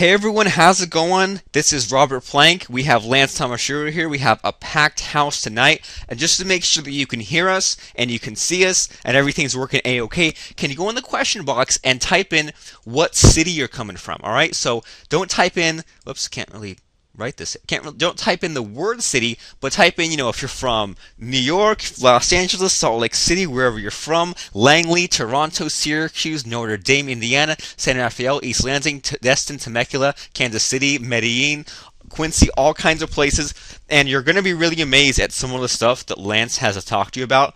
Hey everyone, how's it going? This is Robert Plank. We have Lance Tomashiro here. We have a packed house tonight. And just to make sure that you can hear us and you can see us and everything's working A-OK, can you go in the question box and type in what city you're coming from? All right, so don't type in, whoops, can't really write this. Don't type in the word city, but type in, if you're from New York, Los Angeles, Salt Lake City, wherever you're from, Langley, Toronto, Syracuse, Notre Dame, Indiana, San Rafael, East Lansing, Destin, Temecula, Kansas City, Medellin, Quincy, all kinds of places. And you're going to be really amazed at some of the stuff that Lance has to talk to you about.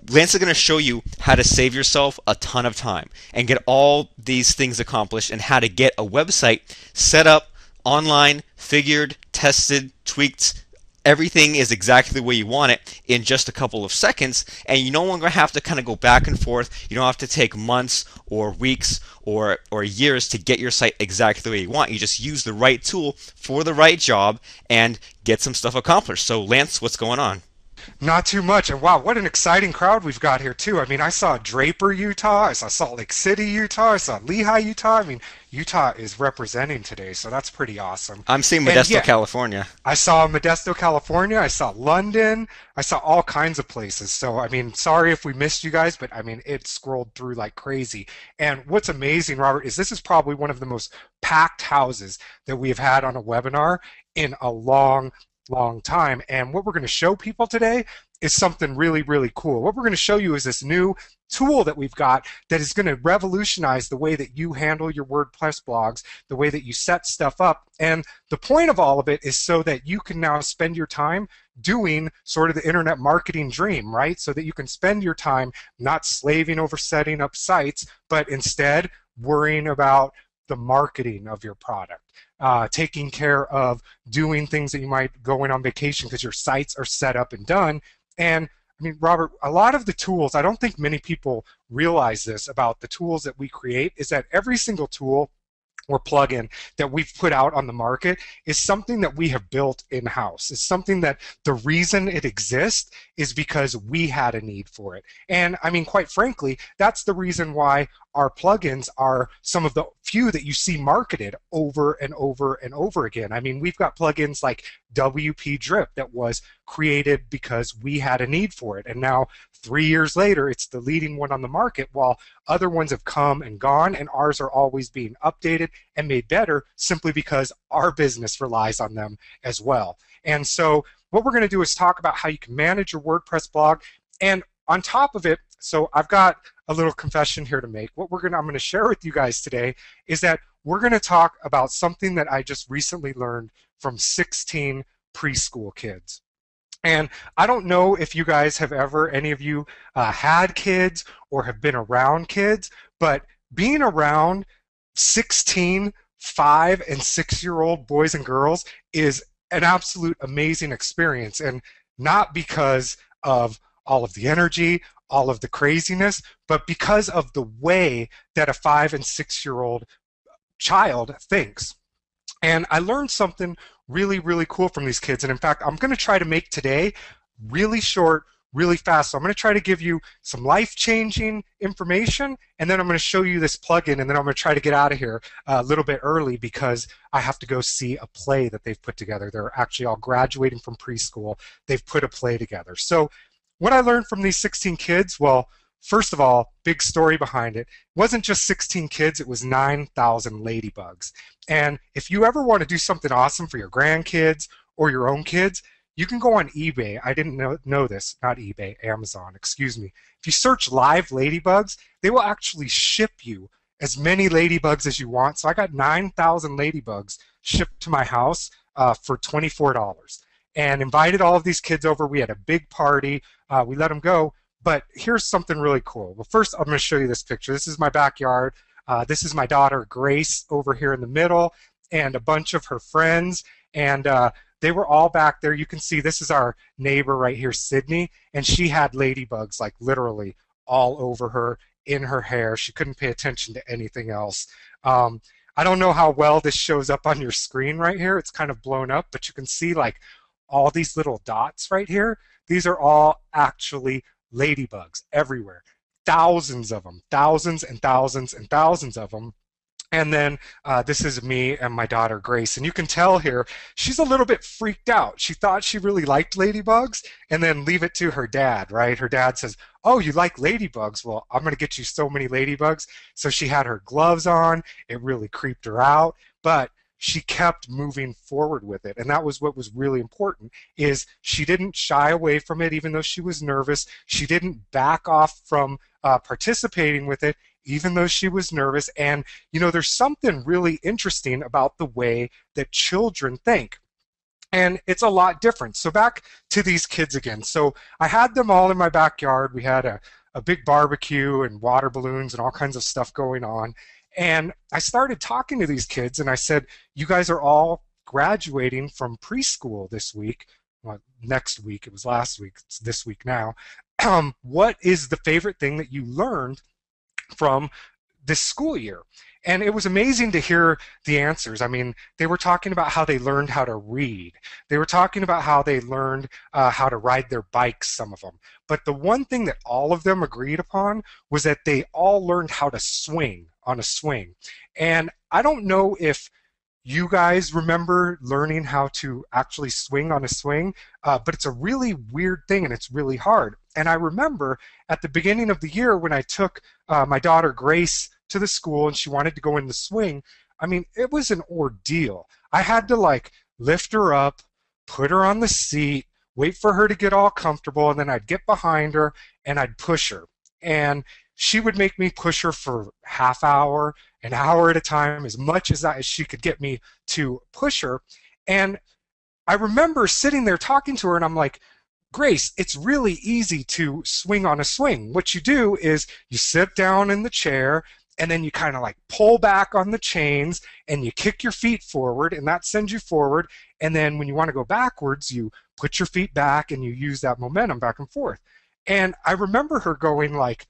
Lance is going to show you how to save yourself a ton of time and get all these things accomplished and how to get a website set up online, figured, tested, tweaked. Everything is exactly the way you want it in just a couple of seconds, and you no longer have to kind of go back and forth. You don't have to take months or weeks or years to get your site exactly the way you want. You just use the right tool for the right job and get some stuff accomplished. So Lance, what's going on? Not too much. And wow, what an exciting crowd we've got here too. I mean, I saw Draper, Utah. I saw Salt Lake City, Utah. I saw Lehigh, Utah. I mean, Utah is representing today, so that's pretty awesome. I'm seeing And Modesto, yeah, California. I saw Modesto, California. I saw London. I saw all kinds of places. So, I mean, sorry if we missed you guys, but I mean, it scrolled through like crazy. And what's amazing, Robert, is this is probably one of the most packed houses that we have had on a webinar in a long time. And what we're going to show people today is something really, really cool. What we're going to show you is this new tool that we've got that is going to revolutionize the way that you handle your WordPress blogs, the way that you set stuff up. And the point of all of it is so that you can now spend your time doing sort of the internet marketing dream, right? So that you can spend your time not slaving over setting up sites, but instead worrying about the marketing of your product, taking care of doing things that you might go in on vacation because your sites are set up and done. And I mean, Robert, a lot of the tools, I don't think many people realize this about the tools that we create, is that every single tool or plugin that we've put out on the market is something that we have built in-house. It's something that the reason it exists is because we had a need for it. And I mean, quite frankly, that's the reason why our plugins are some of the few that you see marketed over and over and over again. I mean, we've got plugins like WP Drip that was created because we had a need for it. And now 3 years later, it's the leading one on the market, while other ones have come and gone, and ours are always being updated and made better simply because our business relies on them as well. And so what we're going to do is talk about how you can manage your WordPress blog. And on top of it, so I've got a little confession here to make. I'm going to share with you guys today is that we're going to talk about something that I just recently learned from 16 preschool kids. And I don't know if you guys have ever, any of you, had kids or have been around kids, but being around 16, 5, and 6-year-old boys and girls is an absolute amazing experience. And not because of all of the energy, all of the craziness, but because of the way that a 5 and 6-year-old child thinks. And I learned something really, really cool from these kids. And in fact, I'm going to try to make today really short, really fast. So I'm going to try to give you some life-changing information, and then I'm going to show you this plugin, and then I'm going to try to get out of here a little bit early because I have to go see a play that they've put together. They're actually all graduating from preschool. They've put a play together. So what I learned from these 16 kids, well, first of all, big story behind it. It wasn't just 16 kids, it was 9,000 ladybugs. And if you ever want to do something awesome for your grandkids or your own kids, you can go on eBay. I didn't know this, not eBay, Amazon, excuse me. If you search live ladybugs, they will actually ship you as many ladybugs as you want. So I got 9,000 ladybugs shipped to my house for $24 and invited all of these kids over. We had a big party. We let them go. But here's something really cool. Well, first I'm going to show you this picture. This is my backyard. This is my daughter Grace over here in the middle, and a bunch of her friends. And they were all back there. You can see this is our neighbor right here, Sydney, and she had ladybugs like literally all over her, in her hair. She couldn't pay attention to anything else. I don't know how well this shows up on your screen right here. It's kind of blown up, but you can see like all these little dots right here. These are all actually ladybugs everywhere. Thousands of them, thousands and thousands and thousands of them. And then this is me and my daughter Grace. And you can tell here, she's a little bit freaked out. She thought she really liked ladybugs and then leave it to her dad, right? Her dad says, "Oh, you like ladybugs? Well, I'm going to get you so many ladybugs." So she had her gloves on. It really creeped her out. But she kept moving forward with it. And that was what was really important is she didn't shy away from it even though she was nervous. She didn't back off from participating with it even though she was nervous. And, there's something really interesting about the way that children think. And it's a lot different. So back to these kids again. So I had them all in my backyard. We had a big barbecue and water balloons and all kinds of stuff going on. And I started talking to these kids and I said, "You guys are all graduating from preschool this week." Well, next week. It was last week. It's this week now. What is the favorite thing that you learned from this school year? And it was amazing to hear the answers. I mean, they were talking about how they learned how to read. They were talking about how they learned how to ride their bikes, some of them. But the one thing that all of them agreed upon was that they all learned how to swing on a swing. And I don't know if you guys remember learning how to actually swing on a swing, but it's a really weird thing and it's really hard. And I remember at the beginning of the year when I took my daughter Grace to the school and she wanted to go in the swing, I mean, it was an ordeal. I had to like lift her up, put her on the seat, wait for her to get all comfortable, and then I'd get behind her and I'd push her. And she would make me push her for half hour, an hour at a time, as much as she could get me to push her. And I remember sitting there talking to her, and I'm like, "Grace, it's really easy to swing on a swing. What you do is you sit down in the chair, and then you kind of like pull back on the chains, and you kick your feet forward, and that sends you forward. And then when you want to go backwards, you put your feet back, and you use that momentum back and forth." And I remember her going like,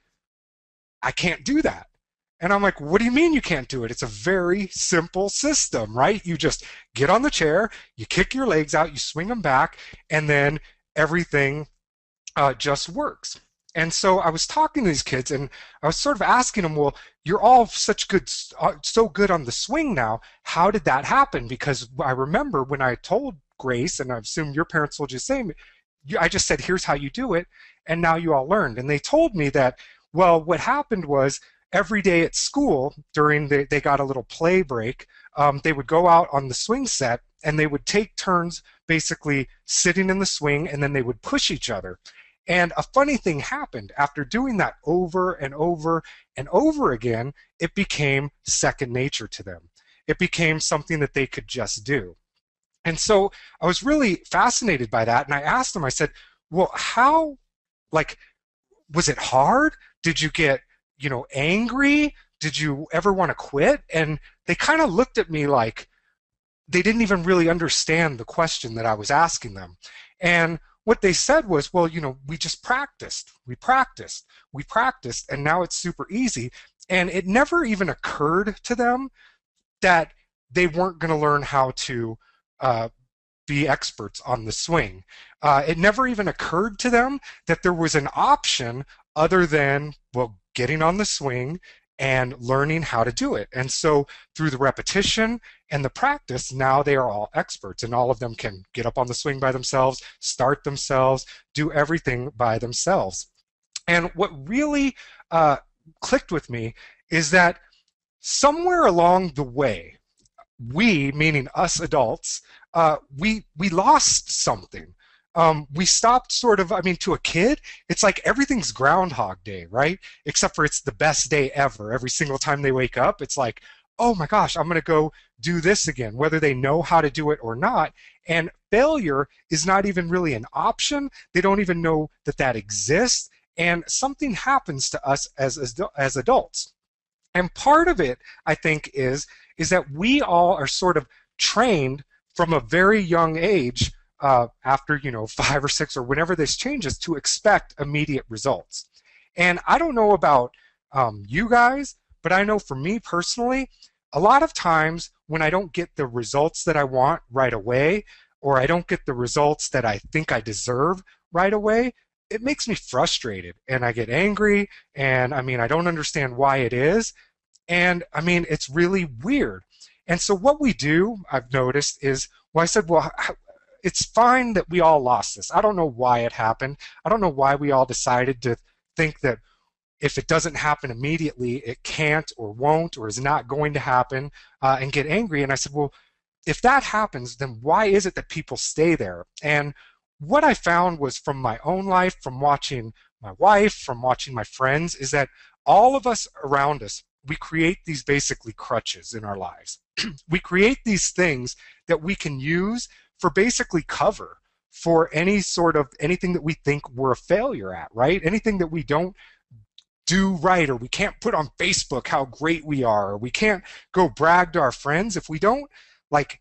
"I can't do that." And I'm like, "What do you mean you can't do it? It's a very simple system, right? You just get on the chair, you kick your legs out, you swing them back, and then everything just works." And so I was talking to these kids and I was sort of asking them, "Well, you're all so good on the swing now. How did that happen?" Because I remember when I told Grace, and I assume your parents told you the same, I just said, "Here's how you do it," and now you all learned. And they told me that, well, what happened was every day at school they got a little play break, they would go out on the swing set and they would take turns basically sitting in the swing, and then they would push each other. And a funny thing happened. After doing that over and over and over again, it became second nature to them. It became something that they could just do. And so I was really fascinated by that. And I asked them, I said, "Well, how, like, was it hard? Did you get, angry? Did you ever want to quit?" And they kind of looked at me like they didn't even really understand the question that I was asking them. And what they said was, "Well, we just practiced. We practiced, and now it's super easy." And it never even occurred to them that they weren't going to learn how to be experts on the swing. It never even occurred to them that there was an option other than, well, getting on the swing and learning how to do it. And so through the repetition and the practice, now they are all experts, and all of them can get up on the swing by themselves, start themselves, do everything by themselves. And what really clicked with me is that somewhere along the way, we, meaning us adults, we lost something. We stopped sort of, I mean, to a kid, it's like everything's Groundhog Day, right? Except for it's the best day ever. Every single time they wake up, it's like, "Oh my gosh, I'm going to go do this again," whether they know how to do it or not. And failure is not even really an option. They don't even know that that exists. And something happens to us as adults. And part of it, I think, is that we all are sort of trained from a very young age, after 5 or 6 or whenever this changes, to expect immediate results. And I don't know about you guys, but I know for me personally, a lot of times when I don't get the results that I want right away, or I don't get the results that I think I deserve right away, it makes me frustrated and I get angry, and I mean, I don't understand why it is. And I mean, it's really weird. And so what we do, I've noticed, is, well, I said, well, it's fine that we all lost this. I don't know why it happened. I don't know why we all decided to think that if it doesn't happen immediately, it can't or won't or is not going to happen, and get angry. And I said, well, if that happens, then why is it that people stay there? And what I found was, from my own life, from watching my wife, from watching my friends, is that all of us around us, we create these basically crutches in our lives. We create these things that we can use for basically cover for any sort of anything that we think we're a failure at, right? Anything that we don't do right, or we can't put on Facebook how great we are, or we can't go brag to our friends. If we don't like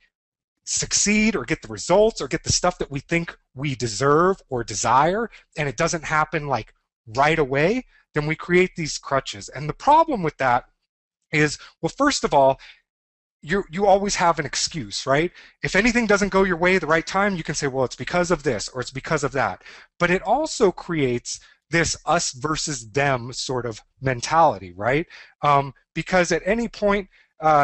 succeed or get the results or get the stuff that we think we deserve or desire, and it doesn't happen like right away, then we create these crutches. And the problem with that is, well, first of all, you always have an excuse, right? If anything doesn't go your way at the right time, you can say, well, it's because of this or it's because of that. But it also creates this us versus them sort of mentality, right? Because at any point,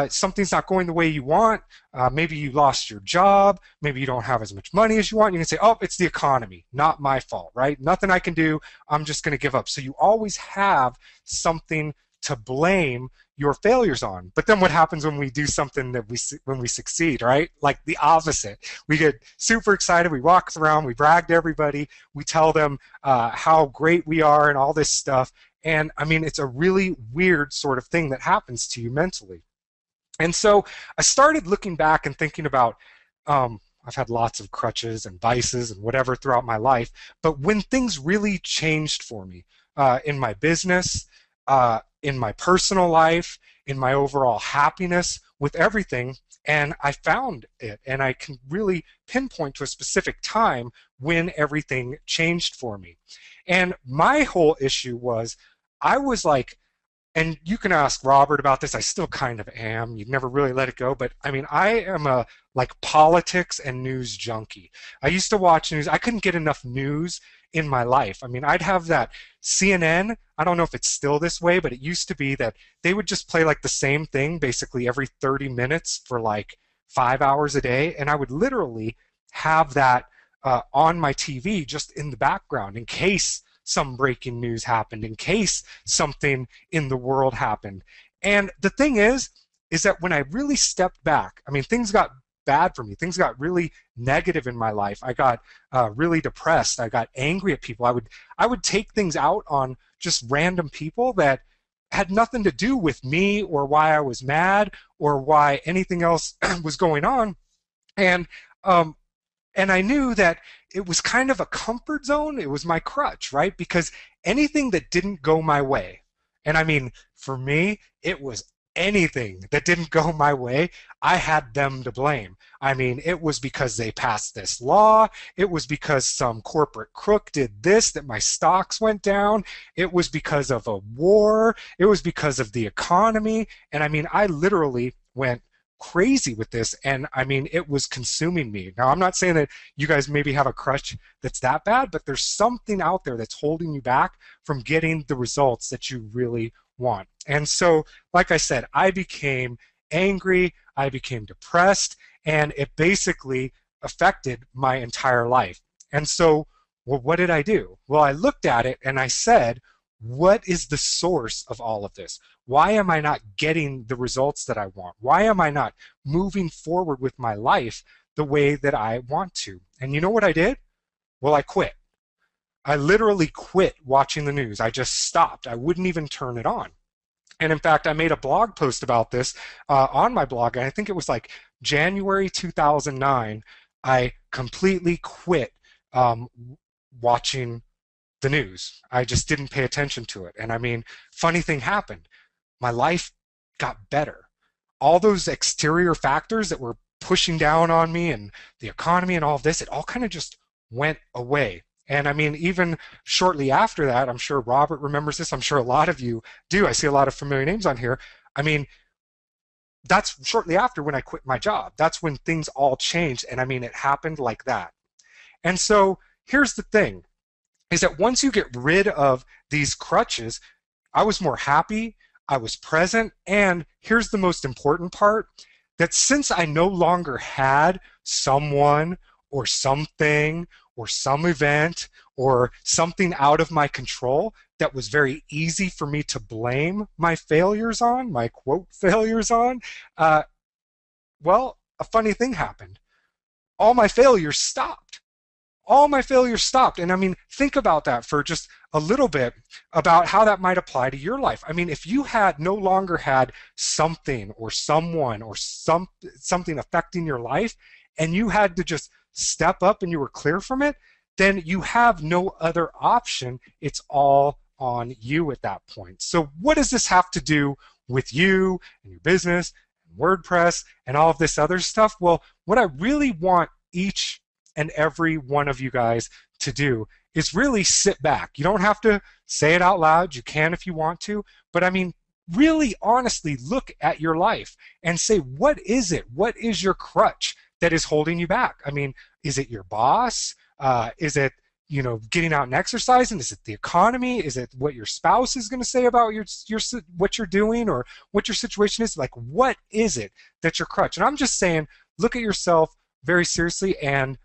something's not going the way you want. Maybe you lost your job. Maybe you don't have as much money as you want. You can say, oh, it's the economy, not my fault, right? Nothing I can do. I'm just going to give up. So you always have something to blame your failures on. But then what happens when we do something that when we succeed, right? Like the opposite. We get super excited. We walk around. We brag to everybody. We tell them how great we are and all this stuff. And I mean, it's a really weird sort of thing that happens to you mentally. And so I started looking back and thinking about, I've had lots of crutches and vices and whatever throughout my life, but when things really changed for me, in my business, in my personal life, in my overall happiness, with everything, and I found it, and I can really pinpoint to a specific time when everything changed for me. And my whole issue was, I was like, and you can ask Robert about this. I still kind of am. You'd never really let it go. But I mean, I am a like politics and news junkie. I used to watch news. I couldn't get enough news in my life. I mean, I'd have that CNN. I don't know if it's still this way, but it used to be that they would just play like the same thing basically every 30 minutes for like 5 hours a day. And I would literally have that on my TV just in the background in case some breaking news happened, in case something in the world happened. And the thing is that when I really stepped back, I mean, things got bad for me. Things got really negative in my life. I got really depressed. I got angry at people. I would take things out on just random people that had nothing to do with me or why I was mad or why anything else was going on. And um, and I knew that it was kind of a comfort zone. It was my crutch, right? Because anything that didn't go my way, and I mean, for me, it was anything that didn't go my way, I had them to blame. I mean, it was because they passed this law. It was because some corporate crook did this that my stocks went down. It was because of a war. It was because of the economy. And I mean, I literally went crazy with this, and I mean, it was consuming me. Now, I'm not saying that you guys maybe have a crutch that's that bad, but there's something out there that's holding you back from getting the results that you really want. And so, like I said, I became angry, I became depressed, and it basically affected my entire life. And so, well, what did I do? Well, I looked at it and I said, what is the source of all of this? Why am I not getting the results that I want? Why am I not moving forward with my life the way that I want to? And you know what I did? Well, I quit. I literally quit watching the news. I just stopped. I wouldn't even turn it on. And in fact, I made a blog post about this on my blog, and I think it was like January 2009. I completely quit watching the news. I just didn't pay attention to it. And I mean, funny thing happened. My life got better. All those exterior factors that were pushing down on me and the economy and all of this, it all kind of just went away. And I mean, even shortly after that, I'm sure Robert remembers this. I'm sure a lot of you do. I see a lot of familiar names on here. I mean, that's shortly after when I quit my job. That's when things all changed. And I mean, it happened like that. And so here's the thing, is that once you get rid of these crutches, I was more happy. I was present, and here's the most important part, that since I no longer had someone or something or some event or something out of my control that was very easy for me to blame my failures on, my quote failures on, uh, well, a funny thing happened. All my failures stopped. All my failures stopped. And I mean, think about that for just a little bit about how that might apply to your life. I mean, if you had no longer had something or someone or something affecting your life, and you had to just step up and you were clear from it, then you have no other option. It's all on you at that point. So what does this have to do with you and your business and WordPress and all of this other stuff? Well, what I really want each and every one of you guys to do is really sit back. You don't have to say it out loud. You can if you want to. But I mean, really honestly look at your life and say, what is it? What is your crutch that is holding you back? I mean, is it your boss? Is it, getting out and exercising? Is it the economy? Is it what your spouse is going to say about your what you're doing or what your situation is? Like, what is it that's your crutch? And I'm just saying, look at yourself very seriously and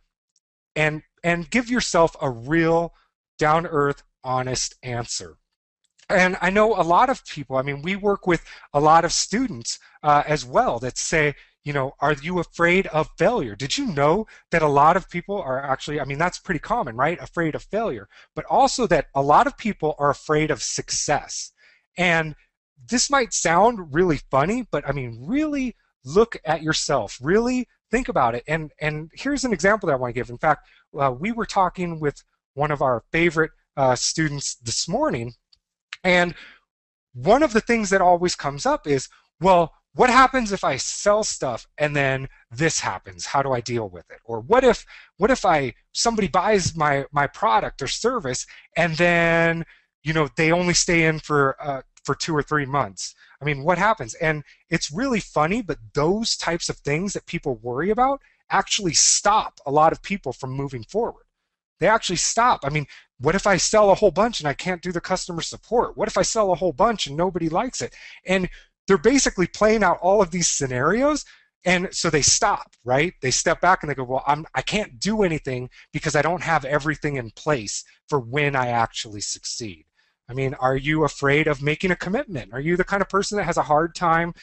give yourself a real down-to-earth, honest answer. And I know a lot of people, I mean, we work with a lot of students as well that say, are you afraid of failure? Did you know that a lot of people are actually, I mean, that's pretty common, right? Afraid of failure, but also that a lot of people are afraid of success. And this might sound really funny, but I mean, really look at yourself, really think about it. And here's an example that I want to give. In fact, we were talking with one of our favorite students this morning, and one of the things that always comes up is, well, what happens if I sell stuff and then this happens? How do I deal with it? Or what if somebody buys my product or service and then they only stay in for 2 or 3 months? I mean, what happens? And it's really funny, but those types of things that people worry about actually stop a lot of people from moving forward. They actually stop. I mean, what if I sell a whole bunch and I can't do the customer support? What if I sell a whole bunch and nobody likes it? And they're basically playing out all of these scenarios, and so they stop, right? They step back and they go, well, I can't do anything because I don't have everything in place for when I actually succeed. I mean, are you afraid of making a commitment? Are you the kind of person that has a hard time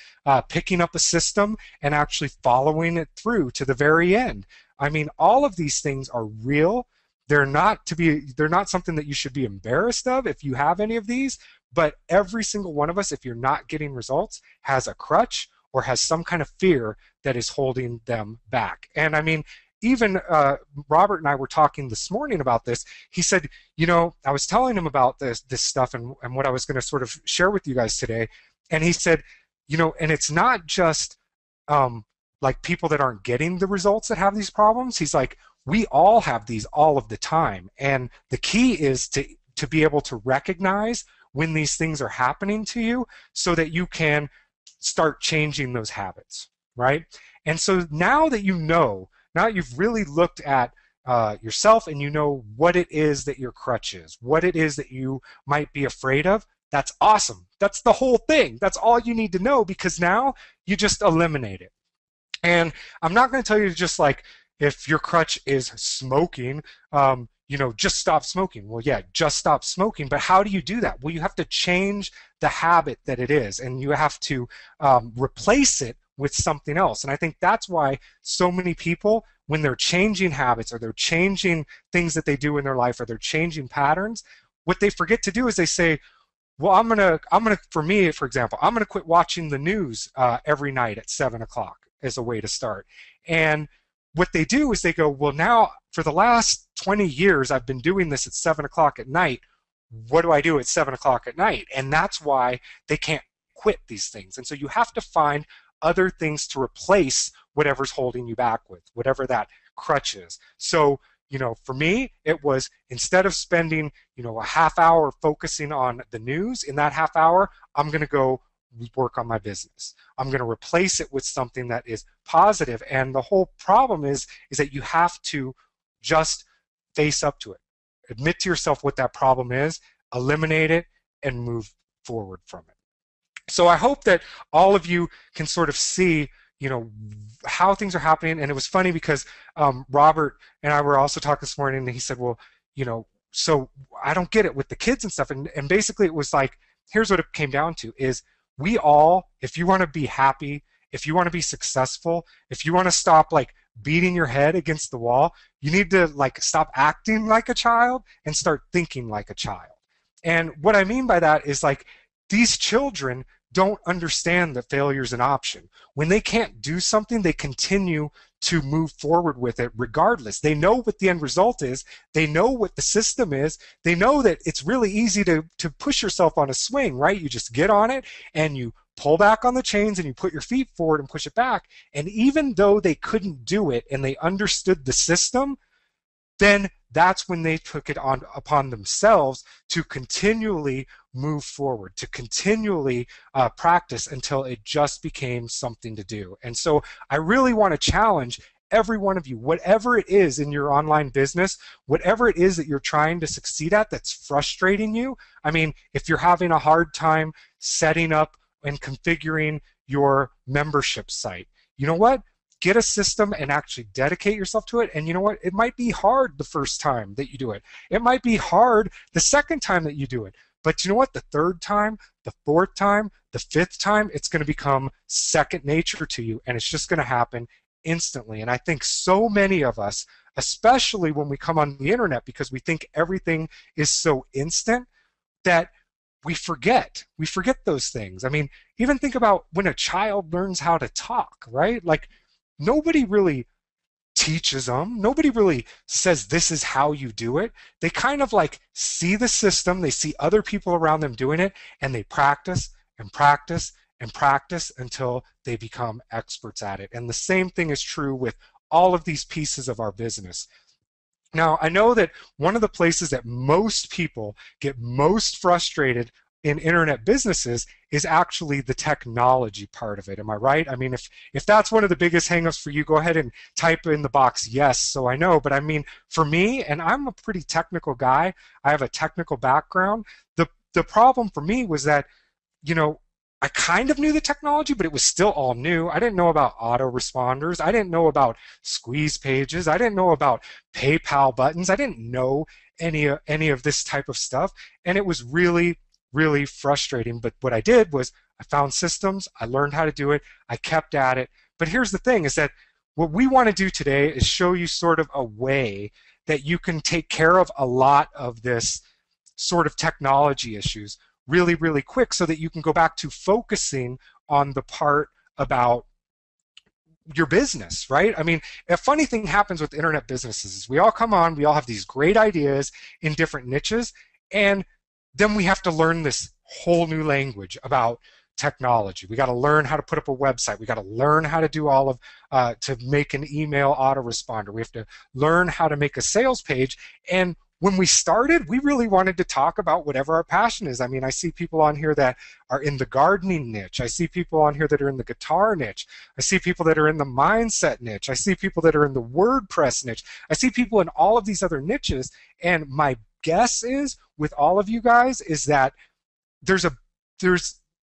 picking up a system and actually following it through to the very end? I mean, all of these things are real. They're not something that you should be embarrassed of if you have any of these, but every single one of us, if you're not getting results, has a crutch or has some kind of fear that is holding them back. And I mean, even Robert and I were talking this morning about this. He said, I was telling him about this stuff and what I was going to sort of share with you guys today. And he said, and it's not just like people that aren't getting the results that have these problems. He's like, we all have these all of the time. And the key is to be able to recognize when these things are happening to you so that you can start changing those habits, right? And so now that now you've really looked at yourself and you know what it is that your crutch is, what it is that you might be afraid of, that's awesome. That's the whole thing. That's all you need to know, because now you just eliminate it. And I'm not going to tell you just like, if your crutch is smoking, just stop smoking. Well, yeah, just stop smoking. But how do you do that? Well, you have to change the habit that it is, and you have to replace it with something else. And I think that's why so many people, when they're changing habits or they're changing things that they do in their life or they're changing patterns, what they forget to do is they say, well, I'm gonna, for me, for example, I'm gonna quit watching the news every night at 7 o'clock as a way to start. And what they do is they go, well, now for the last 20 years, I've been doing this at 7 o'clock at night. What do I do at 7 o'clock at night? And that's why they can't quit these things. And so you have to find other things to replace whatever's holding you back with, whatever that crutch is. So, for me, it was, instead of spending, a half hour focusing on the news, in that half hour, I'm going to go work on my business. I'm going to replace it with something that is positive. And the whole problem is that you have to just face up to it. Admit to yourself what that problem is, eliminate it, and move forward from it. So I hope that all of you can sort of see, you know, how things are happening. And it was funny because Robert and I were also talking this morning, and he said, well, you know, so I don't get it with the kids and stuff. And basically it was like, here's what it came down to is we all, if you want to be happy, if you want to be successful, if you want to stop like beating your head against the wall, you need to like stop acting like a child and start thinking like a child. And what I mean by that is like these children don't understand that failure is an option. When they can't do something, they continue to move forward with it regardless. They know what the end result is. They know what the system is. They know that it's really easy to push yourself on a swing, right? You just get on it and you pull back on the chains and you put your feet forward and push it back. And even though they couldn't do it and they understood the system, then that's when they took it on upon themselves to continually move forward, to continually practice until it just became something to do. And so I really want to challenge every one of you, whatever it is in your online business, whatever it is that you're trying to succeed at that's frustrating you. I mean, if you're having a hard time setting up and configuring your membership site, you know what? Get a system and actually dedicate yourself to it. And you know what? It might be hard the first time that you do it. It might be hard the second time that you do it. But you know what? The third time, the fourth time, the fifth time, it's going to become second nature to you. And it's just going to happen instantly. And I think so many of us, especially when we come on the internet, because we think everything is so instant, that we forget. We forget those things. I mean, even think about when a child learns how to talk, right? Like, nobody really teaches them. Nobody really says this is how you do it. They kind of like see the system, they see other people around them doing it, and they practice and practice and practice until they become experts at it. And the same thing is true with all of these pieces of our business. Now, I know that one of the places that most people get most frustrated in internet businesses is actually the technology part of it. Am I right? I mean, if that's one of the biggest hangups for you, go ahead and type in the box yes, so I know. But I mean, for me, and I'm a pretty technical guy, I have a technical background. The problem for me was that, you know, I kind of knew the technology, but it was still all new. I didn't know about autoresponders. I didn't know about squeeze pages. I didn't know about PayPal buttons. I didn't know any of this type of stuff. And it was really frustrating. But what I did was I found systems. I learned how to do it. I kept at it. But here's the thing is that what we want to do today is show you sort of a way that you can take care of a lot of this sort of technology issues really quick so that you can go back to focusing on the part about your business, right? I mean, a funny thing happens with internet businesses is we all come on, we all have these great ideas in different niches, and then we have to learn this whole new language about technology. We got to learn how to put up a website. We got to learn how to do all of, to make an email autoresponder. We have to learn how to make a sales page. And when we started, we really wanted to talk about whatever our passion is. I mean, I see people on here that are in the gardening niche. I see people on here that are in the guitar niche. I see people that are in the mindset niche. I see people that are in the WordPress niche. I see people in all of these other niches. And my guess is with all of you guys is that there's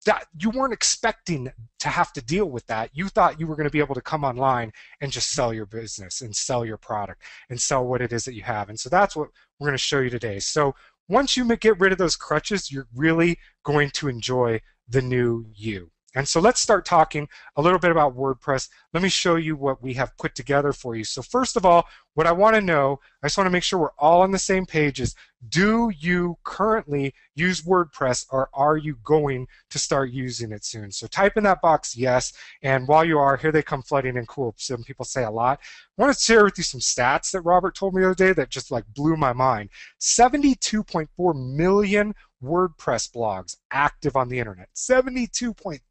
that you weren't expecting to have to deal with that. You thought you were going to be able to come online and just sell your business and sell your product and sell what it is that you have. And so that's what we're going to show you today. So once you get rid of those crutches, you're really going to enjoy the new you. And so let's start talking a little bit about WordPress. Let me show you what we have put together for you. So first of all, what I want to know, I just want to make sure we're all on the same page is, do you currently use WordPress or are you going to start using it soon? So type in that box yes, and while you are, here they come flooding in. Cool, some people say a lot. I want to share with you some stats that Robert told me the other day that just like blew my mind. 72.4 million WordPress blogs active on the internet. 72.4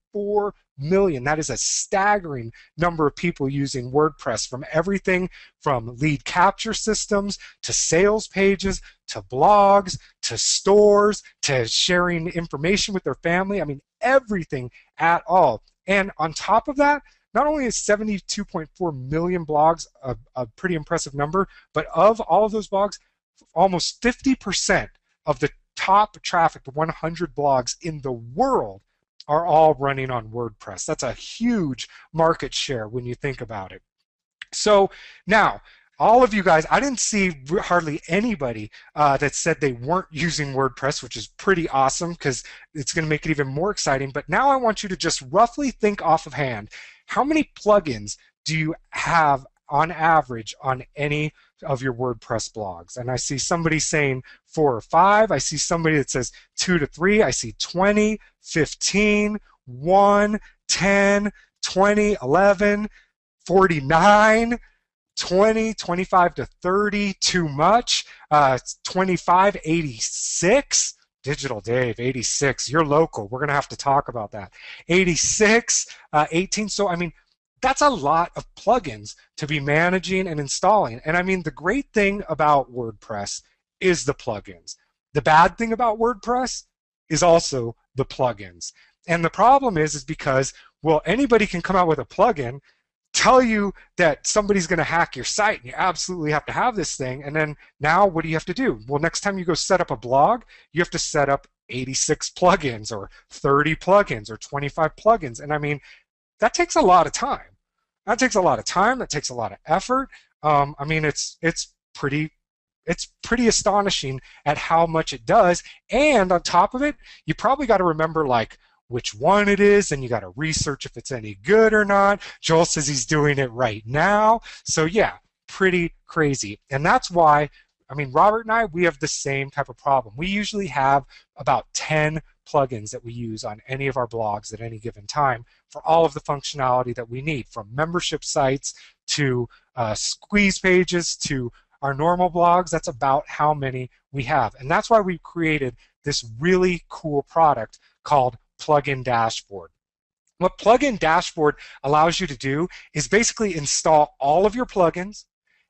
million. That is a staggering number of people using WordPress, from everything from lead capture systems to sales pages to blogs to stores to sharing information with their family. I mean, everything at all. And on top of that, not only is 72.4 million blogs a pretty impressive number, but of all of those blogs, almost 50% of the top traffic, the 100 blogs in the world, are all running on WordPress. That's a huge market share when you think about it. So now, all of you guys, I didn't see hardly anybody that said they weren't using WordPress, which is pretty awesome because it's going to make it even more exciting. But now I want you to just roughly think off of hand, how many plugins do you have on average on any of your WordPress blogs? And I see somebody saying 4 or 5. I see somebody that says 2 to 3. I see 20, 15, 1, 10, 20, 11, 49, 20, 25 to 30, too much. 25, 86. Digital Dave, 86. You're local. We're going to have to talk about that. 86, 18. So, I mean, that's a lot of plugins to be managing and installing. And I mean, the great thing about WordPress is the plugins. The bad thing about WordPress is also the plugins. And the problem is because, well, anybody can come out with a plugin, tell you that somebody's going to hack your site and you absolutely have to have this thing. And then now what do you have to do? Well, next time you go set up a blog, you have to set up 86 plugins or 30 plugins or 25 plugins. And I mean, that takes a lot of time. That takes a lot of time. That takes a lot of effort. I mean, it's pretty astonishing at how much it does. And on top of it, you probably got to remember like which one it is, and you got to research if it's any good or not. Joel says he's doing it right now. So yeah, pretty crazy. And that's why, I mean, Robert and I, we have the same type of problem. We usually have about 10 plugins that we use on any of our blogs at any given time for all of the functionality that we need, from membership sites to squeeze pages to our normal blogs. That's about how many we have. And that's why we created this really cool product called Plugin Dashboard. What Plugin Dashboard allows you to do is basically install all of your plugins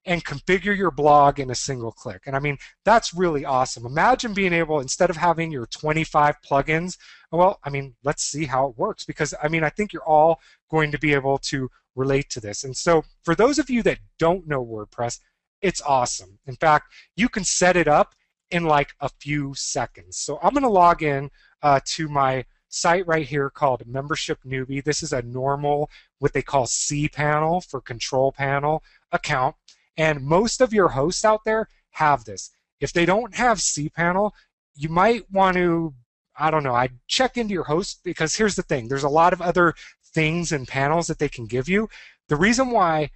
and configure your blog in a single click. And I mean, that's really awesome. Imagine being able, instead of having your 25 plugins, well, I mean, let's see how it works, because I mean, I think you're all going to be able to relate to this. And so for those of you that don't know WordPress, it's awesome. In fact, you can set it up in like a few seconds. So I'm going to log in to my site right here called Membership Newbie. This is a normal, what they call cPanel for control panel account. And most of your hosts out there have this. If they don't have cPanel, you might want to, I don't know, I'd check into your host, because here's the thing. There's a lot of other things and panels that they can give you. The reason why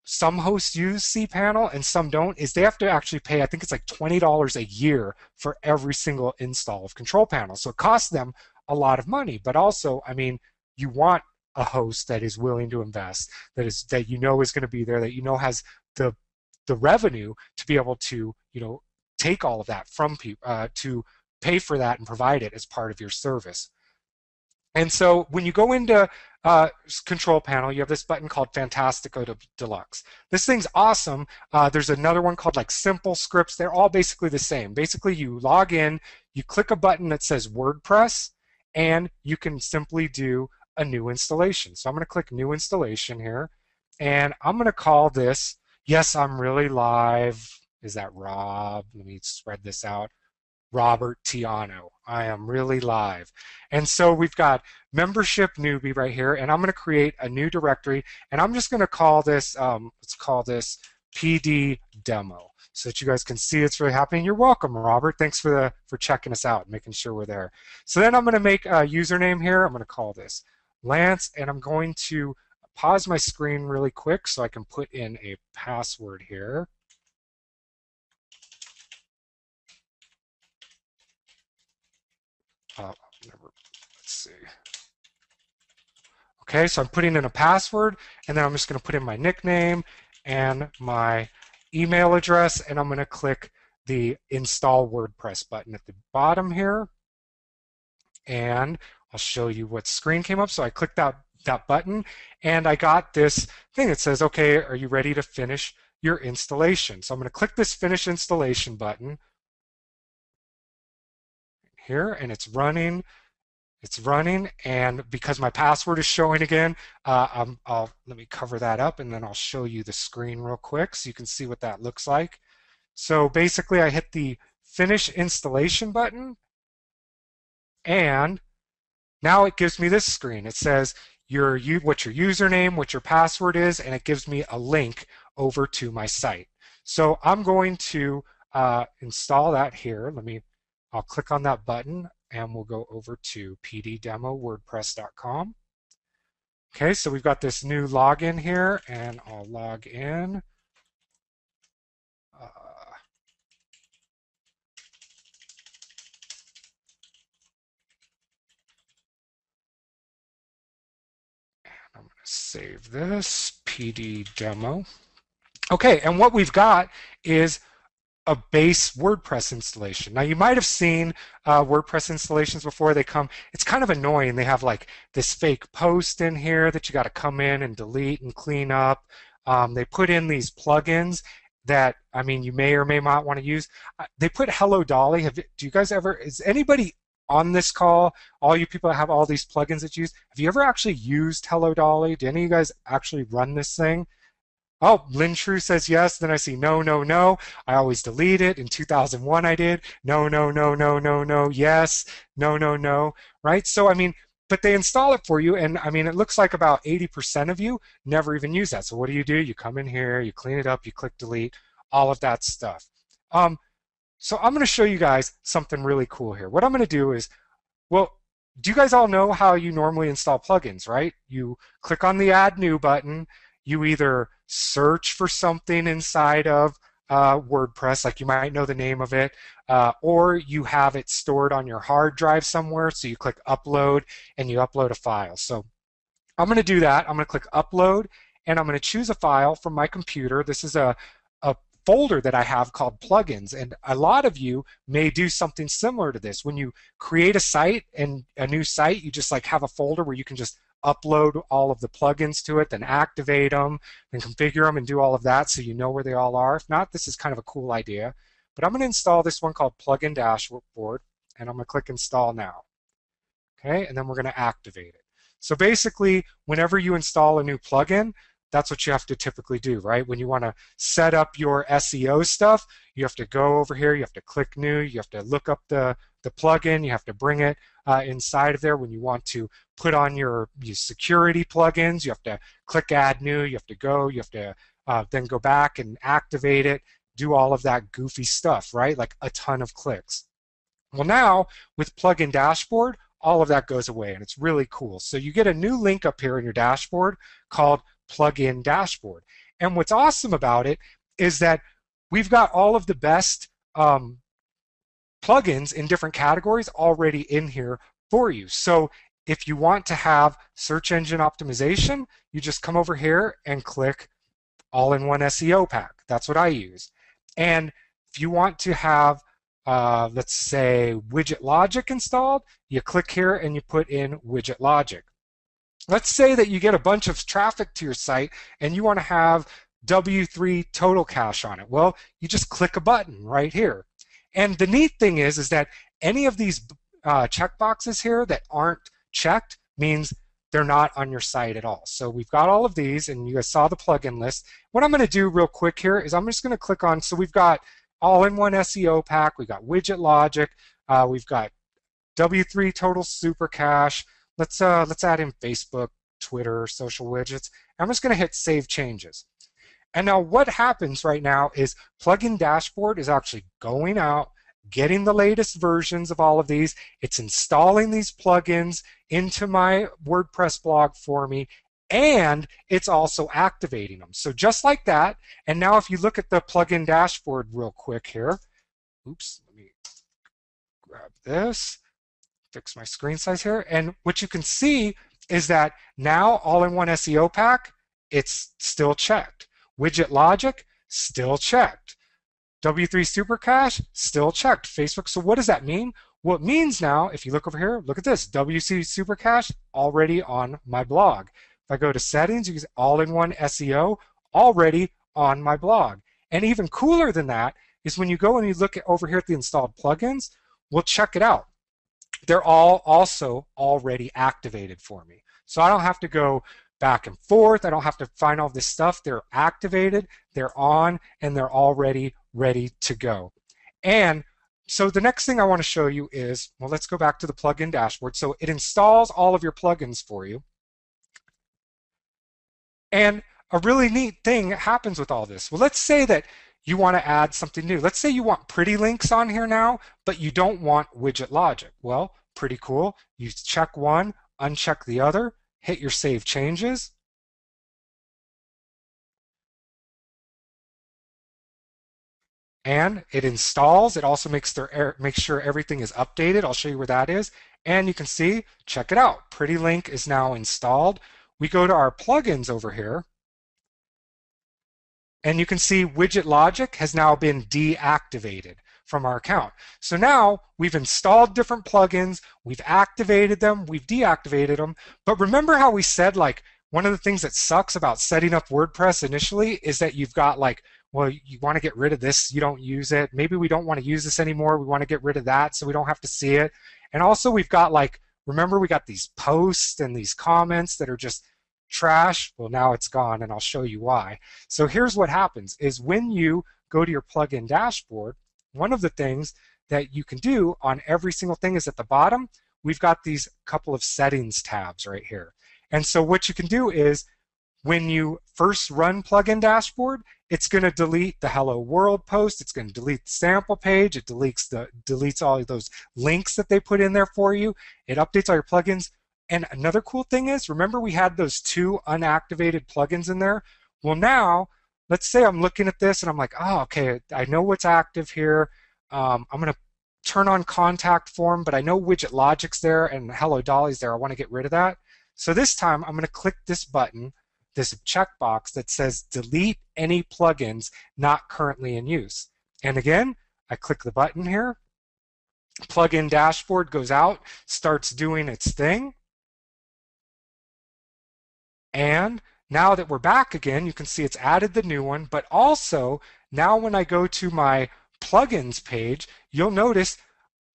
some hosts use cPanel and some don't is they have to actually pay, I think it's like $20 a year for every single install of control panel. So it costs them a lot of money. But also, I mean, you want a host that is willing to invest, that you know is going to be there, that you know has the revenue to be able to, you know, take all of that from people, to pay for that and provide it as part of your service. And so when you go into control panel, you have this button called Fantastico Deluxe. This thing's awesome. There's another one called like Simple Scripts. They're all basically the same. Basically, you log in, you click a button that says WordPress, and you can simply do a new installation. So I'm going to click New Installation here, and I'm going to call this, Yes, I'm Really Live. Is that Rob? Let me spread this out. Robert Tiano. I am really live. And so we've got Membership Newbie right here, and I'm going to create a new directory, and I'm just going to call this, let's call this PD Demo, so that you guys can see it's really happening. You're welcome, Robert. Thanks for checking us out and making sure we're there. So then I'm going to make a username here. I'm going to call this Lance, and I'm going to pause my screen really quick so I can put in a password here. Let's see. Okay, so I'm putting in a password, and then I'm just going to put in my nickname and my email address, and I'm going to click the Install WordPress button at the bottom here, and I'll show you what screen came up. So I clicked that button, and I got this thing that says, okay, are you ready to finish your installation? So I'm going to click this Finish Installation button here, and it's running. It's running, and because my password is showing again, let me cover that up, and then I'll show you the screen real quick so you can see what that looks like. So basically, I hit the Finish Installation button, and Now it gives me this screen. It says what your username, what your password is, and it gives me a link over to my site. So I'm going to install that here. I'll click on that button and we'll go over to pddemowordpress.com. Okay, so we've got this new login here, and I'll log in. Uh, I'm going to save this, PD demo. Okay, and what we've got is a base WordPress installation. Now you might have seen WordPress installations before. It's kind of annoying. They have like this fake post in here that you got to come in and delete and clean up. They put in these plugins that, I mean, you may or may not want to use. They put Hello Dolly. Do you guys ever, is anybody on this call, all you people that have all these plugins that you use, have you ever actually used Hello Dolly? Do any of you guys actually run this thing? Oh, Lynn True says yes. Then I see no, no, no. I always delete it. In 2001 I did. No, no, no, no, no, no. Yes. No, no, no. Right? So, I mean, but they install it for you. And I mean, it looks like about 80% of you never even use that. So what do? You come in here, you clean it up, you click delete, all of that stuff. So I'm going to show you guys something really cool here. What I'm going to do is, well, do you guys all know how you normally install plugins, right? You click on the Add New button. You either search for something inside of WordPress, like you might know the name of it, or you have it stored on your hard drive somewhere. So you click Upload and you upload a file. So I'm going to do that. I'm going to click Upload and I'm going to choose a file from my computer. This is a folder that I have called plugins, and a lot of you may do something similar to this. When you create a site and a new site, you just like have a folder where you can just upload all of the plugins to it, then activate them, then configure them and do all of that so you know where they all are. If not, this is kind of a cool idea. But I'm going to install this one called Plugin Dashboard, and I'm going to click Install Now. Okay, and then we're going to activate it. So basically, whenever you install a new plugin, that's what you have to typically do, right? When you want to set up your SEO stuff, you have to go over here, you have to click New, you have to look up the plugin, you have to bring it inside of there. When you want to put on your security plugins, you have to click Add New, you have to then go back and activate it, do all of that goofy stuff, right? Like a ton of clicks. Well, now with Plugin Dashboard, all of that goes away, and it's really cool. So you get a new link up here in your dashboard called Plugin Dashboard. And what's awesome about it is that we've got all of the best plugins in different categories already in here for you. So if you want to have search engine optimization, you just come over here and click All-in-One SEO Pack. That's what I use. And if you want to have let's say Widget Logic installed, you click here and you put in Widget Logic. Let's say that you get a bunch of traffic to your site and you want to have W3 total cache on it. Well, you just click a button right here. And the neat thing is that any of these checkboxes here that aren't checked means they're not on your site at all. So we've got all of these, and you guys saw the plugin list. What I'm going to do real quick here is I'm just going to click on, so we've got All-in-One SEO Pack, we've got Widget Logic, we've got W3 Total Super Cache. Let's add in Facebook, Twitter, social widgets. I'm just going to hit Save Changes. And now what happens right now is Plugin Dashboard is actually going out, getting the latest versions of all of these. It's installing these plugins into my WordPress blog for me, and it's also activating them. So just like that, and now if you look at the Plugin Dashboard real quick here, oops, let me grab this, fix my screen size here, and what you can see is that now All-in-One SEO Pack, it's still checked. Widget Logic, still checked. W3 Super Cache, still checked. Facebook, so what does that mean? Well, it means now, if you look over here, look at this, WC Super Cache, already on my blog. If I go to settings, you can see All-in-One SEO, already on my blog. And even cooler than that is when you go and you look over here at the installed plugins, we'll check it out. They're all also already activated for me. So I don't have to go back and forth. I don't have to find all this stuff. They're activated, they're on, and they're already ready to go. And So the next thing I want to show you is, well, let's go back to the plugin dashboard. So it installs all of your plugins for you. And a really neat thing happens with all this. Well, let's say that you want to add something new. Let's say you want pretty links on here now, but you don't want widget logic. Well, pretty cool. You check one, uncheck the other, hit your save changes. And it installs. It also makes sure everything is updated. I'll show you where that is. And you can see, check it out. Pretty link is now installed. We go to our plugins over here. And you can see widget logic has now been deactivated from our account. So now we've installed different plugins, we've activated them, we've deactivated them. But remember how we said, like, one of the things that sucks about setting up WordPress initially is that you've got, like, well, you want to get rid of this, you don't use it. Maybe we don't want to use this anymore, we want to get rid of that so we don't have to see it. And also we've got, like, remember we got these posts and these comments that are just trash. Well, now it's gone, and I'll show you why. So here's what happens is when you go to your plugin dashboard, one of the things that you can do on every single thing is at the bottom, we've got these couple of settings tabs right here. And so what you can do is when you first run plugin dashboard, it's going to delete the hello world post, it's going to delete the sample page, it deletes all of those links that they put in there for you, it updates all your plugins. And another cool thing is, remember we had those 2 unactivated plugins in there? Well, now, let's say I'm looking at this and I'm like, oh, okay, I know what's active here. I'm going to turn on contact form, but I know widget logic's there and hello Dolly's there. I want to get rid of that. So this time I'm going to click this button, this checkbox that says delete any plugins not currently in use. And again, I click the button here. Plugin dashboard goes out, starts doing its thing. And now that we're back again, you can see it's added the new one, but also now when I go to my plugins page, you'll notice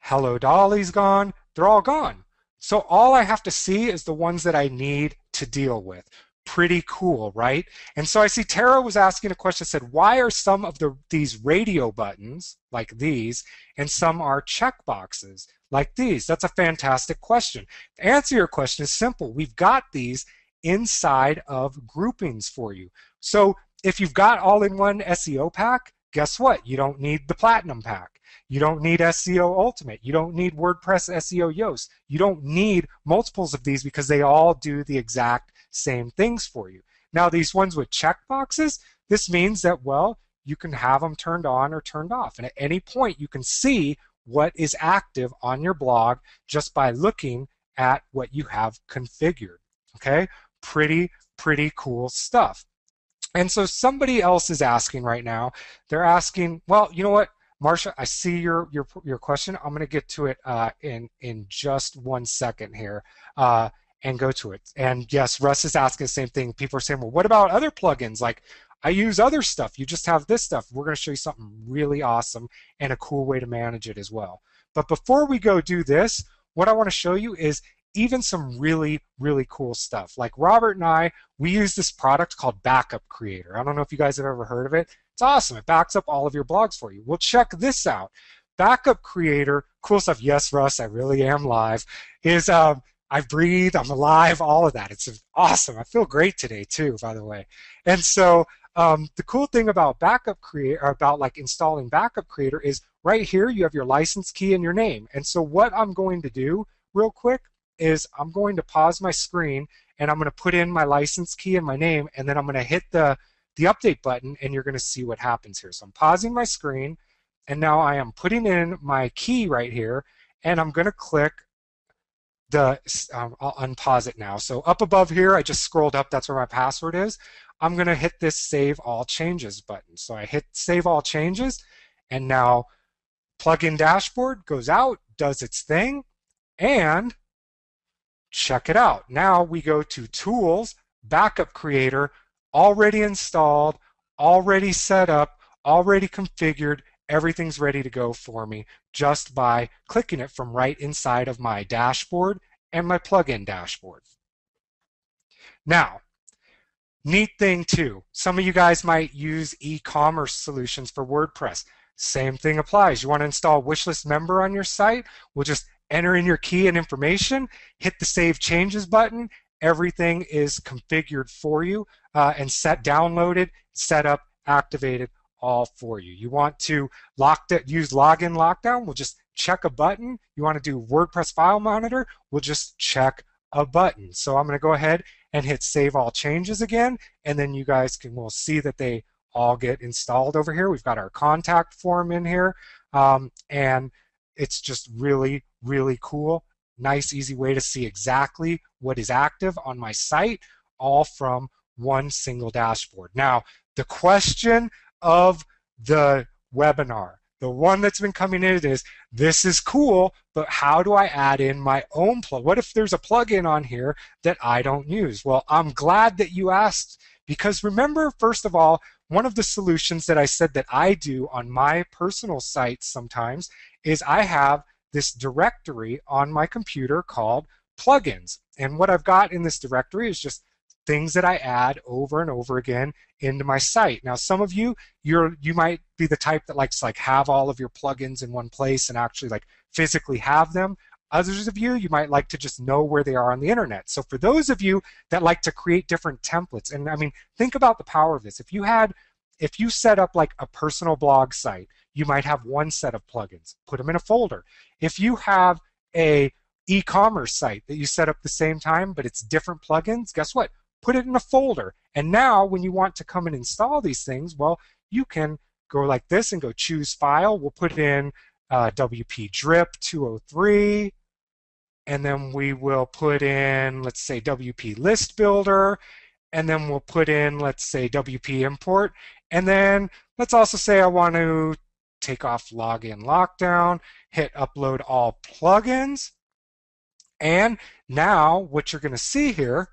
Hello Dolly's gone, they're all gone. So all I have to see is the ones that I need to deal with. Pretty cool, right? And so I see Tara was asking a question, said, why are some of these radio buttons like these and some are checkboxes like these? That's a fantastic question. The answer to your question is simple. We've got these inside of groupings for you. So if you've got all-in-one SEO pack, guess what? You don't need the Platinum pack. You don't need SEO Ultimate. You don't need WordPress SEO Yoast. You don't need multiples of these because they all do the exact same things for you. Now, these ones with checkboxes, this means that, well, you can have them turned on or turned off. And at any point, you can see what is active on your blog just by looking at what you have configured. Okay? Pretty cool stuff. And so somebody else is asking right now, they're asking, well, you know what, Marsha, I see your question. I'm going to get to it in just 1 second here and go to it. And yes, Russ is asking the same thing. People are saying, well, what about other plugins? Like, I use other stuff. You just have this stuff. We're going to show you something really awesome and a cool way to manage it as well. But before we go do this, what I want to show you is even some really cool stuff. Like Robert and I, we use this product called Backup Creator. I don't know if you guys have ever heard of it. It's awesome. It backs up all of your blogs for you. Well, check this out. Backup Creator, cool stuff. Yes, Russ, I really am live. Is I breathe, I'm alive, all of that. It's awesome. I feel great today too, by the way. And so the cool thing about Backup Creator, about like installing Backup Creator, is right here you have your license key and your name. And so what I'm going to do real quick is I'm going to pause my screen and I'm going to put in my license key and my name, and then I'm going to hit the update button, and you're going to see what happens here. So I'm pausing my screen, and now I am putting in my key right here, and I'm going to click the, I'll unpause it now. So up above here, I just scrolled up, that's where my password is. I'm going to hit this Save All Changes button. So I hit Save All Changes, and now Plugin Dashboard goes out, does its thing, and check it out. Now we go to Tools, Backup Creator, already installed, already set up, already configured, everything's ready to go for me just by clicking it from right inside of my dashboard and my plugin dashboard. Now, neat thing too, some of you guys might use e-commerce solutions for WordPress. Same thing applies. You want to install a wishlist member on your site? We'll just enter in your key and information, hit the Save Changes button. Everything is configured for you and downloaded, set up, activated, all for you. You want to use login lockdown? We'll just check a button. You want to do WordPress file monitor? We'll just check a button. So I'm going to go ahead and hit Save All Changes again, and then you guys will see that they all get installed over here. We've got our contact form in here, and it's just really, really cool. Nice, easy way to see exactly what is active on my site, all from one single dashboard. Now, the question of the webinar, the one that's been coming in is, this is cool, but how do I add in my own plugin? What if there's a plugin on here that I don't use? Well, I'm glad that you asked, because remember, first of all, one of the solutions that I said that I do on my personal site sometimes is I have this directory on my computer called plugins. And what I've got in this directory is just things that I add over and over again into my site. Now, some of you, you might be the type that likes to have all of your plugins in one place and actually physically have them. Others of you, you might like to just know where they are on the internet. So for those of you that like to create different templates, and I mean, think about the power of this. If you set up a personal blog site, you might have one set of plugins. Put them in a folder. If you have a e-commerce site that you set up at the same time, but it's different plugins, guess what? Put it in a folder. And now when you want to come and install these things, well, you can go like this and go choose file. We'll put in WP Drip 203, and then we will put in, let's say, WP List Builder, and then we'll put in, let's say, WP Import, and then let's also say I want to take off Login Lockdown, hit Upload All Plugins, and now what you're going to see here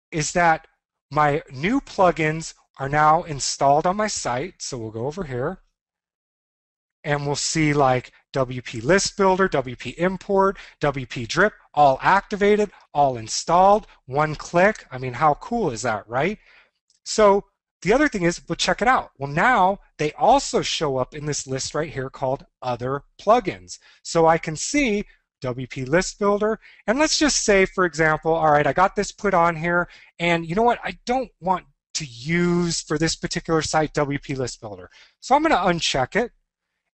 is that my new plugins are now installed on my site. So we'll go over here and we'll see WP List Builder, WP Import, WP Drip, all activated, all installed, one click. I mean, how cool is that, right? So the other thing is, well, check it out. Well, now they also show up in this list right here called Other Plugins. So I can see WP List Builder, and let's just say, for example, all right, I got this put on here, and you know what? I don't want to use for this particular site WP List Builder. So I'm going to uncheck it,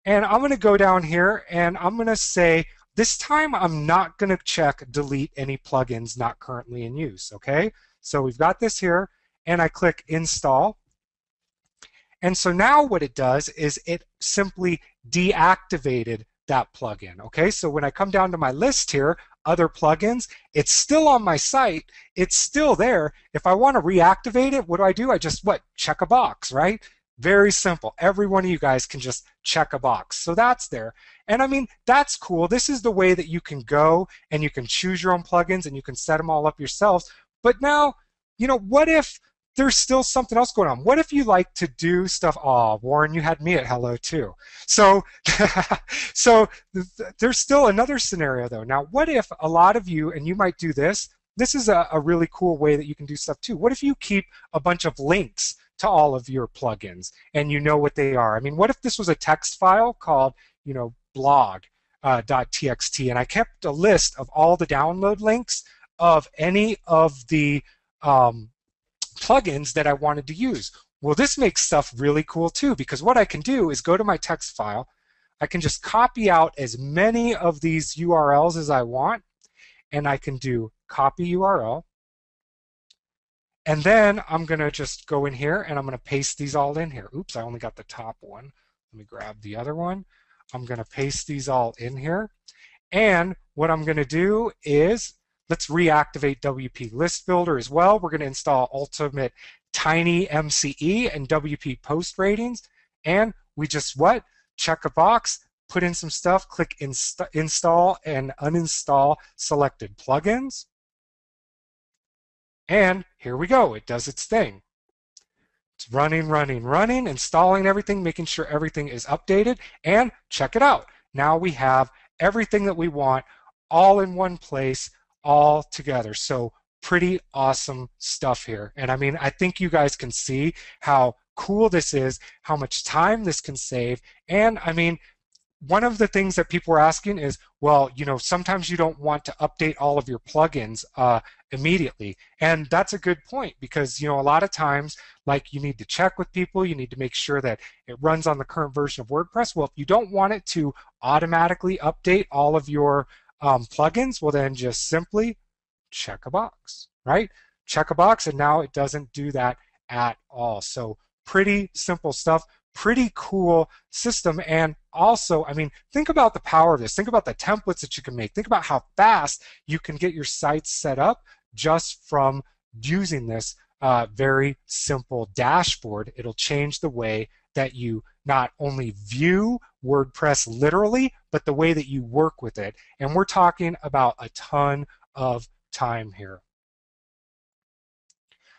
and I'm going to go down here, and I'm going to say, this time I'm not going to check delete any plugins not currently in use, okay? So we've got this here, and I click install. And so now what it does is it simply deactivated that plugin, okay? So when I come down to my list here, other plugins, it's still on my site, it's still there. If I want to reactivate it, what do? I just, check a box, right? Very simple. Every one of you guys can just check a box. So that's there. And I mean, that's cool. This is the way that you can go and you can choose your own plugins and you can set them all up yourselves. But now, what if there's still something else going on? What if you like to do stuff? Oh, Warren, you had me at hello too. So, there's still another scenario though. Now, what if a lot of you, and you might do this, this is a really cool way that you can do stuff too. What if you keep a bunch of links to all of your plugins and you know what they are? I mean, what if this was a text file called, blog.txt, and I kept a list of all the download links of any of the plugins that I wanted to use? Well, this makes stuff really cool too, because what I can do is go to my text file. I can just copy out as many of these URLs as I want, and I can do copy URL. And then I'm going to just go in here and I'm going to paste these all in here. Oops, I only got the top one. Let me grab the other one. I'm going to paste these all in here. And what I'm going to do is, let's reactivate WP List Builder as well. We're going to install Ultimate Tiny MCE and WP Post Ratings. And we just check a box, put in some stuff, click install and uninstall selected plugins. And here we go. It does its thing. It's running, installing everything, making sure everything is updated. And check it out. Now we have everything that we want all in one place, all together. So pretty awesome stuff here. And I mean, I think you guys can see how cool this is, how much time this can save. And I mean, one of the things that people were asking is, well, sometimes you don't want to update all of your plugins immediately. And that's a good point because, a lot of times, like you need to check with people, you need to make sure that it runs on the current version of WordPress. Well, if you don't want it to automatically update all of your plugins, well, then just simply check a box, right? Check a box, and now it doesn't do that at all. So pretty simple stuff. Pretty cool system. And also, I mean, think about the power of this. Think about the templates that you can make. Think about how fast you can get your sites set up just from using this very simple dashboard. It'll change the way that you not only view WordPress literally, but the way that you work with it. And we're talking about a ton of time here.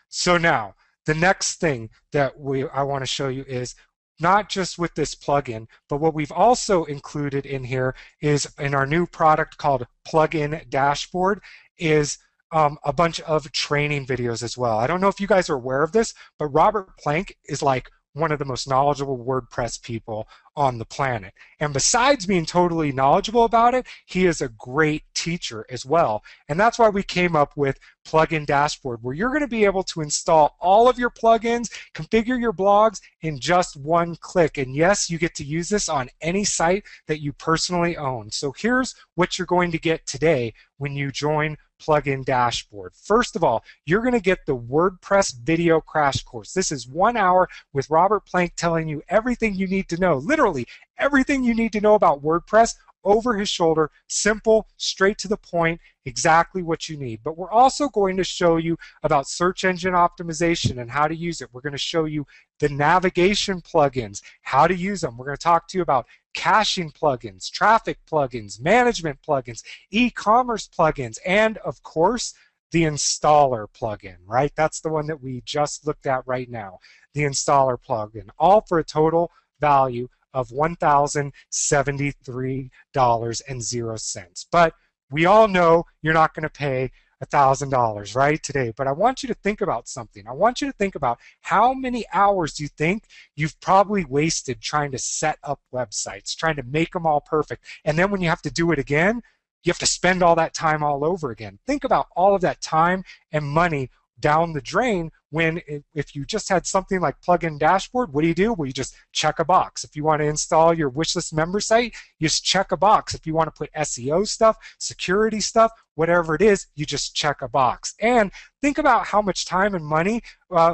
So now, the next thing that I want to show you is not just with this plugin, but what we've also included in here is in our new product called Plugin Dashboard is a bunch of training videos as well. I don't know if you guys are aware of this, but Robert Plank is like one of the most knowledgeable WordPress people on the planet. And besides being totally knowledgeable about it, he is a great teacher as well. And that's why we came up with Plugin Dashboard, where you're going to be able to install all of your plugins, configure your blogs in just one click. And yes, you get to use this on any site that you personally own. So here's what you're going to get today when you join Plugin Dashboard. First of all, you're going to get the WordPress video crash course. This is 1 hour with Robert Plank telling you everything you need to know, literally everything you need to know about WordPress over his shoulder, simple, straight to the point, exactly what you need. But we're also going to show you about search engine optimization and how to use it. We're going to show you the navigation plugins, how to use them. We're going to talk to you about caching plugins, traffic plugins, management plugins, e-commerce plugins, and of course, the installer plugin, right? That's the one that we just looked at right now, the installer plugin, all for a total value of $1,073.00. But we all know you're not going to pay $1,000 right today, but I want you to think about something. I want you to think about how many hours do you think you've probably wasted trying to set up websites, trying to make them all perfect, and then when you have to do it again, you have to spend all that time all over again. Think about all of that time and money down the drain when if you just had something like Plugin Dashboard, what do? Well, you just check a box. If you want to install your wishlist member site, you just check a box. If you want to put SEO stuff, security stuff, whatever it is, you just check a box. And think about how much time and money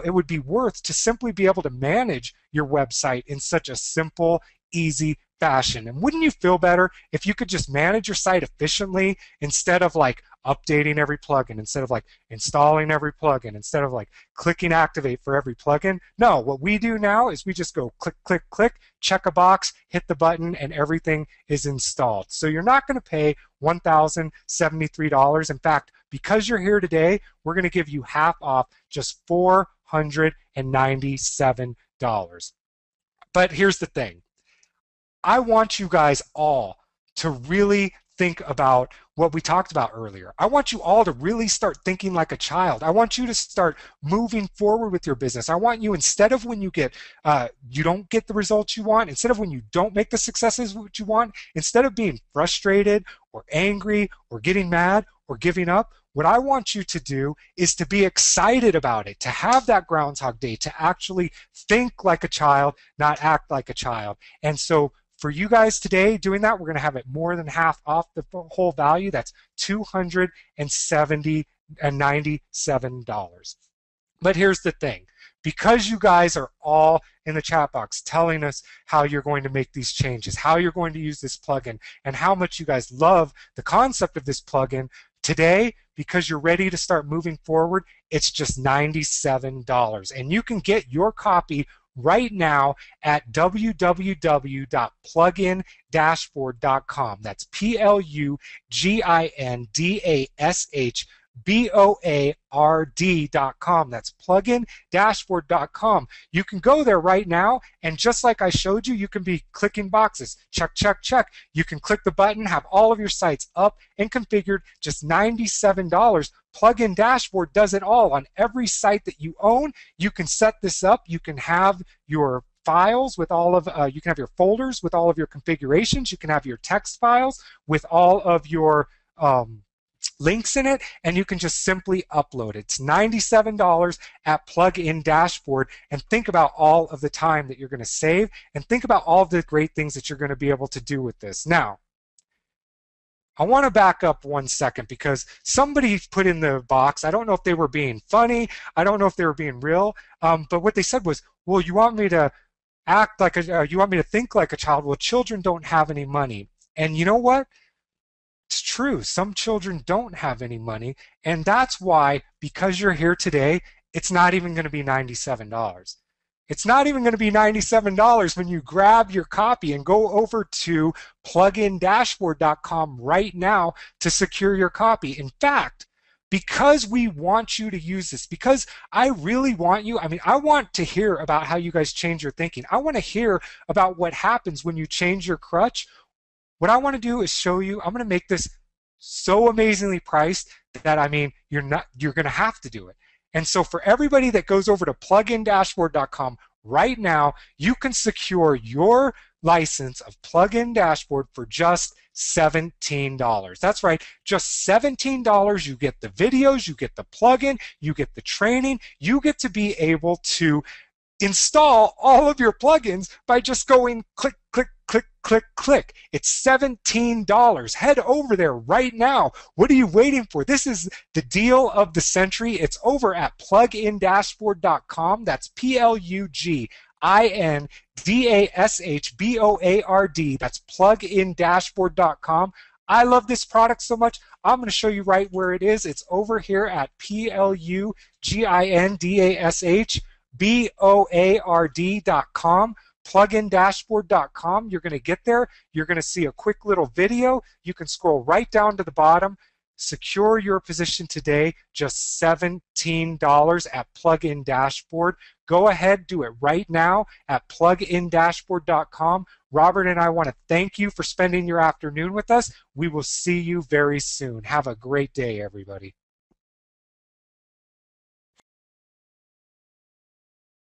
it would be worth to simply be able to manage your website in such a simple, easy fashion. And wouldn't you feel better if you could just manage your site efficiently instead of like updating every plugin, instead of like installing every plugin, instead of like clicking activate for every plugin? No, what we do now is we just go click, click, click, check a box, hit the button, and everything is installed. So you're not going to pay $1,073. In fact, because you're here today, we're going to give you half off, just $497. But here's the thing. I want you guys all to really think about what we talked about earlier. I want you all to really start thinking like a child. I want you to start moving forward with your business. I want you, instead of when you don't get the results you want, instead of when you don't make the successes what you want, instead of being frustrated or angry or getting mad or giving up, what I want you to do is to be excited about it, to have that Groundhog Day, to actually think like a child, not act like a child. And so for you guys today doing that, we're going to have it more than half off the whole value. That's $297. But here's the thing. Because you guys are all in the chat box telling us how you're going to make these changes, how you're going to use this plugin, and how much you guys love the concept of this plugin, today, because you're ready to start moving forward, it's just $97. And you can get your copy right now at www.plugindashboard.com. That's plugindashboard BOARD.com. That's plugin-dashboard.com. You can go there right now, and just like I showed you, you can be clicking boxes. Check, check, check. You can click the button, have all of your sites up and configured, just $97. Plugin Dashboard does it all on every site that you own. You can set this up. You can have your files with all of, you can have your folders with all of your configurations. You can have your text files with all of your links in it, and you can just simply upload it. It's $97 at Plugin Dashboard, and think about all of the time that you're going to save, and think about all of the great things that you're going to be able to do with this. Now, I want to back up 1 second because somebody put in the box, I don't know if they were being funny, I don't know if they were being real, but what they said was, well, you want me to act like a, you want me to think like a child? Well, children don't have any money. And you know what? It's true. Some children don't have any money, and that's why, because you're here today, it's not even going to be $97. It's not even going to be $97 when you grab your copy and go over to plugindashboard.com right now to secure your copy. In fact, because we want you to use this, because I really want you, I mean, I want to hear about how you guys change your thinking. I want to hear about what happens when you change your crutch. What I want to do is show you, I'm going to make this so amazingly priced that, I mean, you're going to have to do it. And so for everybody that goes over to plugindashboard.com right now, you can secure your license of Plugin Dashboard for just $17. That's right, just $17. You get the videos, you get the plugin, you get the training, you get to be able to install all of your plugins by just going click, click, click, click, click. It's $17. Head over there right now. What are you waiting for? This is the deal of the century. It's over at plugindashboard.com. That's plugindashboard. That's plugindashboard.com. I love this product so much. I'm going to show you right where it is. It's over here at plugindashboard.com. plugindashboard.com. You're going to get there. You're going to see a quick little video. You can scroll right down to the bottom. Secure your position today, just $17 at Plugin Dashboard. Go ahead, do it right now at plugindashboard.com. Robert and I want to thank you for spending your afternoon with us. We will see you very soon. Have a great day, everybody.